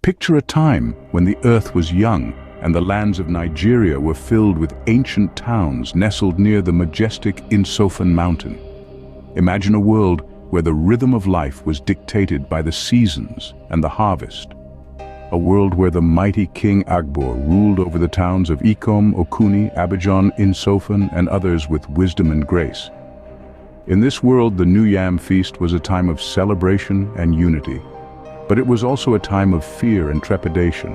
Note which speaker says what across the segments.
Speaker 1: Picture a time when the earth was young and the lands of Nigeria were filled with ancient towns nestled near the majestic Enfitop mountain. Imagine a world where the rhythm of life was dictated by the seasons and the harvest. A world where the mighty King Agbor ruled over the towns of Ikom, Okuni, Abidjan, Enfitop, and others with wisdom and grace. In this world, the New Yam Feast was a time of celebration and unity, but it was also a time of fear and trepidation.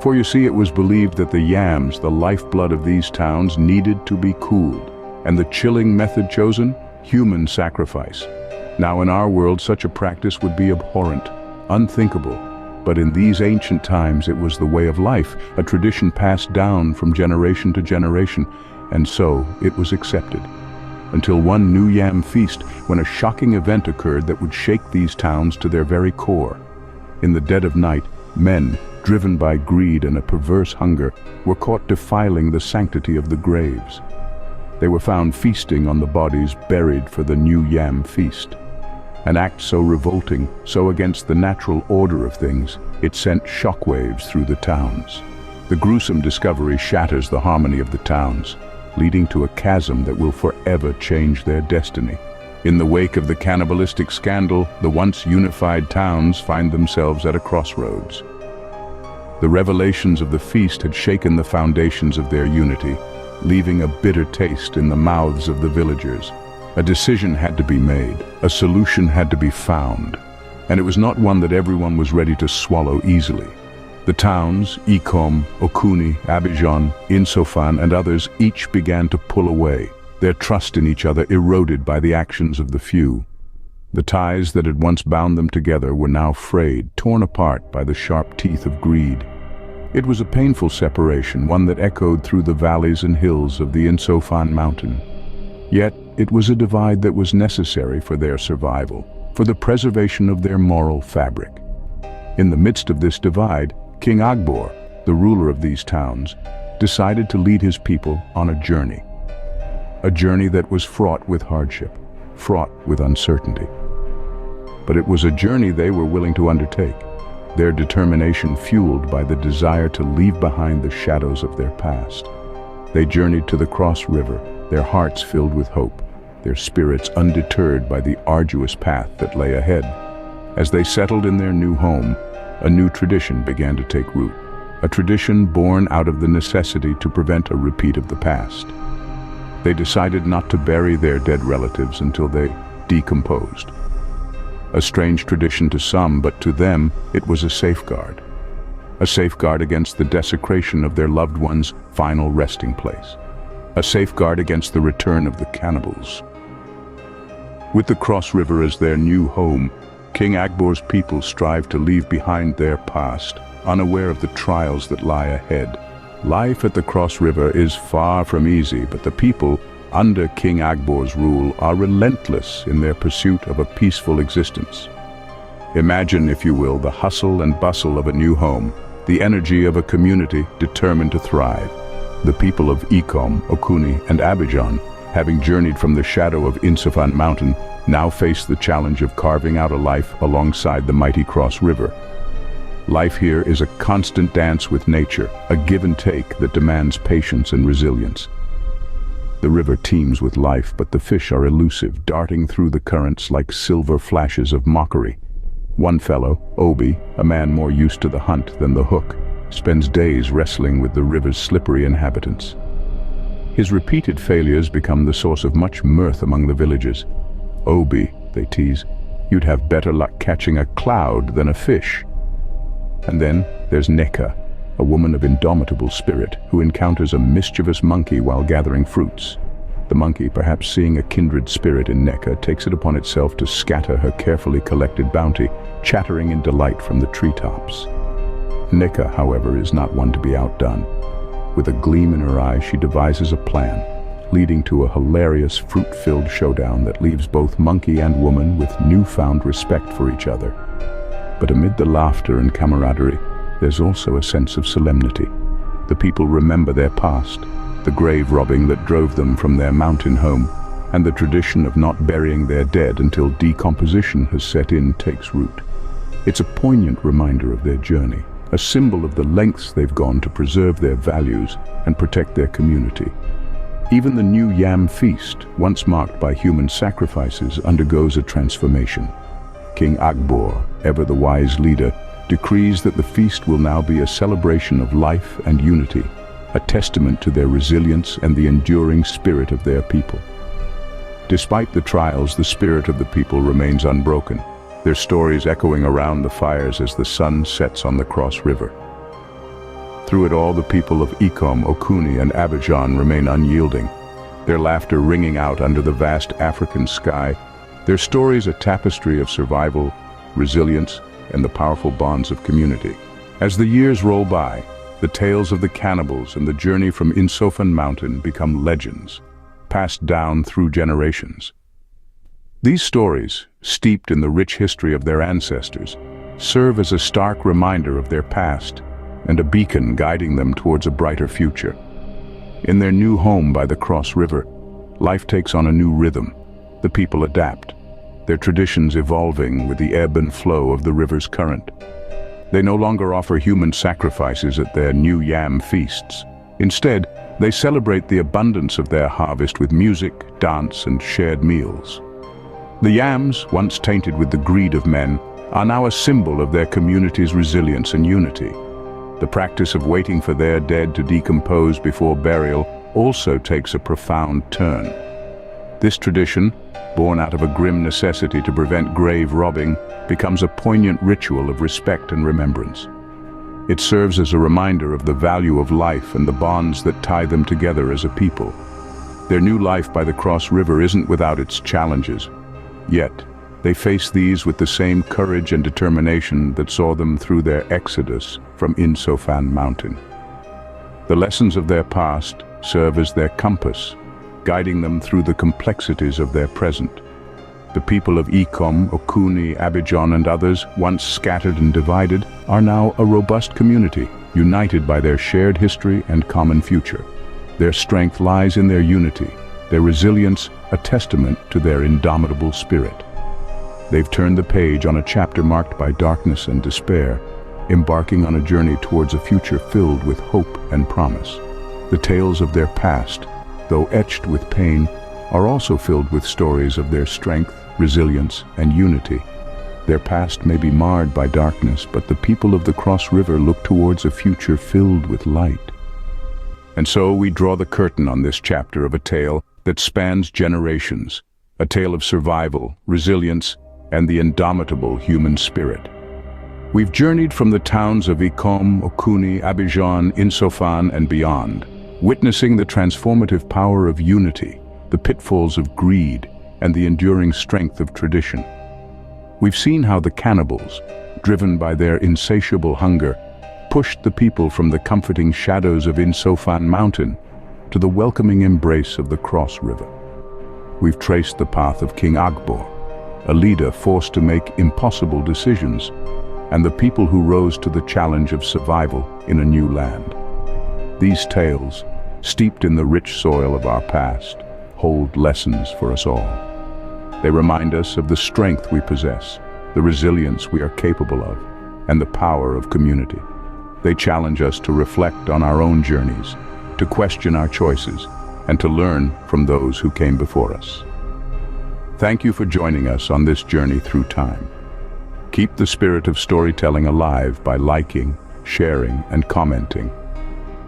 Speaker 1: For you see, it was believed that the yams, the lifeblood of these towns, needed to be cooled, and the chilling method chosen? Human sacrifice. Now in our world, such a practice would be abhorrent, unthinkable. But in these ancient times, it was the way of life, a tradition passed down from generation to generation, and so it was accepted. Until one New Yam Feast, when a shocking event occurred that would shake these towns to their very core. In the dead of night, men, driven by greed and a perverse hunger, were caught defiling the sanctity of the graves. They were found feasting on the bodies buried for the New Yam Feast. An act so revolting, so against the natural order of things, it sent shockwaves through the towns. The gruesome discovery shatters the harmony of the towns, leading to a chasm that will forever change their destiny. In the wake of the cannibalistic scandal, the once unified towns find themselves at a crossroads. The revelations of the feast had shaken the foundations of their unity, leaving a bitter taste in the mouths of the villagers. A decision had to be made, a solution had to be found, and it was not one that everyone was ready to swallow easily. The towns, Ikom, Okuni, Abidjan, Enfitop, and others, each began to pull away, their trust in each other eroded by the actions of the few. The ties that had once bound them together were now frayed, torn apart by the sharp teeth of greed. It was a painful separation, one that echoed through the valleys and hills of the Enfitop mountain. Yet, it was a divide that was necessary for their survival, for the preservation of their moral fabric. In the midst of this divide, King Agbor, the ruler of these towns, decided to lead his people on a journey. A journey that was fraught with hardship, fraught with uncertainty. But it was a journey they were willing to undertake, their determination fueled by the desire to leave behind the shadows of their past. They journeyed to the Cross River, their hearts filled with hope, their spirits undeterred by the arduous path that lay ahead. As they settled in their new home, a new tradition began to take root, a tradition born out of the necessity to prevent a repeat of the past. They decided not to bury their dead relatives until they decomposed. A strange tradition to some, but to them it was a safeguard against the desecration of their loved one's final resting place, a safeguard against the return of the cannibals. With the Cross River as their new home, King Agbor's people strive to leave behind their past, unaware of the trials that lie ahead. Life at the Cross River is far from easy, but the people, under King Agbor's rule, are relentless in their pursuit of a peaceful existence. Imagine, if you will, the hustle and bustle of a new home, the energy of a community determined to thrive. The people of Ikom, Okuni, and Abidjan, having journeyed from the shadow of Enfitop mountain, now face the challenge of carving out a life alongside the mighty Cross River. Life here is a constant dance with nature, a give and take that demands patience and resilience. The river teems with life, but the fish are elusive, darting through the currents like silver flashes of mockery. One fellow, Obi, a man more used to the hunt than the hook, spends days wrestling with the river's slippery inhabitants. His repeated failures become the source of much mirth among the villagers. "Obi," they tease, "you'd have better luck catching a cloud than a fish." And then there's Neka, a woman of indomitable spirit who encounters a mischievous monkey while gathering fruits. The monkey, perhaps seeing a kindred spirit in Neka, takes it upon itself to scatter her carefully collected bounty, chattering in delight from the treetops. Neka, however, is not one to be outdone. With a gleam in her eye, she devises a plan, leading to a hilarious fruit-filled showdown that leaves both monkey and woman with newfound respect for each other. But amid the laughter and camaraderie, there's also a sense of solemnity. The people remember their past, the grave robbing that drove them from their mountain home, and the tradition of not burying their dead until decomposition has set in takes root. It's a poignant reminder of their journey, a symbol of the lengths they've gone to preserve their values and protect their community. Even the new yam feast, once marked by human sacrifices, undergoes a transformation. King Agbor, ever the wise leader, decrees that the feast will now be a celebration of life and unity, a testament to their resilience and the enduring spirit of their people. Despite the trials, the spirit of the people remains unbroken, their stories echoing around the fires as the sun sets on the Cross River. Through it all, the people of Ikom, Okuni, and Abidjan remain unyielding, their laughter ringing out under the vast African sky, their stories a tapestry of survival, resilience, and the powerful bonds of community. As the years roll by, the tales of the cannibals and the journey from Enfitop mountain become legends, passed down through generations. These stories, steeped in the rich history of their ancestors, serve as a stark reminder of their past and a beacon guiding them towards a brighter future. In their new home by the Cross River, life takes on a new rhythm. The people adapt, their traditions evolving with the ebb and flow of the river's current. They no longer offer human sacrifices at their new yam feasts. Instead, they celebrate the abundance of their harvest with music, dance, and shared meals. The yams, once tainted with the greed of men, are now a symbol of their community's resilience and unity. The practice of waiting for their dead to decompose before burial also takes a profound turn. This tradition, born out of a grim necessity to prevent grave robbing, becomes a poignant ritual of respect and remembrance. It serves as a reminder of the value of life and the bonds that tie them together as a people. Their new life by the Cross River isn't without its challenges. Yet, they face these with the same courage and determination that saw them through their exodus from Enfitop mountain. The lessons of their past serve as their compass, guiding them through the complexities of their present. The people of Ikom, Okuni, Abidjan, and others, once scattered and divided, are now a robust community, united by their shared history and common future. Their strength lies in their unity, their resilience a testament to their indomitable spirit. They've turned the page on a chapter marked by darkness and despair, embarking on a journey towards a future filled with hope and promise. The tales of their past, though etched with pain, are also filled with stories of their strength, resilience, and unity. Their past may be marred by darkness, but the people of the Cross River look towards a future filled with light. And so we draw the curtain on this chapter of a tale that spans generations, a tale of survival, resilience, and the indomitable human spirit. We've journeyed from the towns of Ikom, Okuni, Abidjan, Enfitop, and beyond, witnessing the transformative power of unity, the pitfalls of greed, and the enduring strength of tradition. We've seen how the cannibals, driven by their insatiable hunger, pushed the people from the comforting shadows of Enfitop mountain to the welcoming embrace of the Cross River. We've traced the path of King Agbor, a leader forced to make impossible decisions, and the people who rose to the challenge of survival in a new land. These tales, steeped in the rich soil of our past, hold lessons for us all. They remind us of the strength we possess, the resilience we are capable of, and the power of community. They challenge us to reflect on our own journeys, to question our choices, and to learn from those who came before us. Thank you for joining us on this journey through time. Keep the spirit of storytelling alive by liking, sharing, and commenting.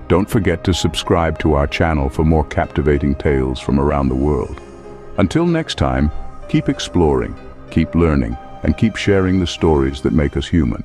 Speaker 1: Don't forget to subscribe to our channel for more captivating tales from around the world. Until next time, keep exploring, keep learning, and keep sharing the stories that make us human.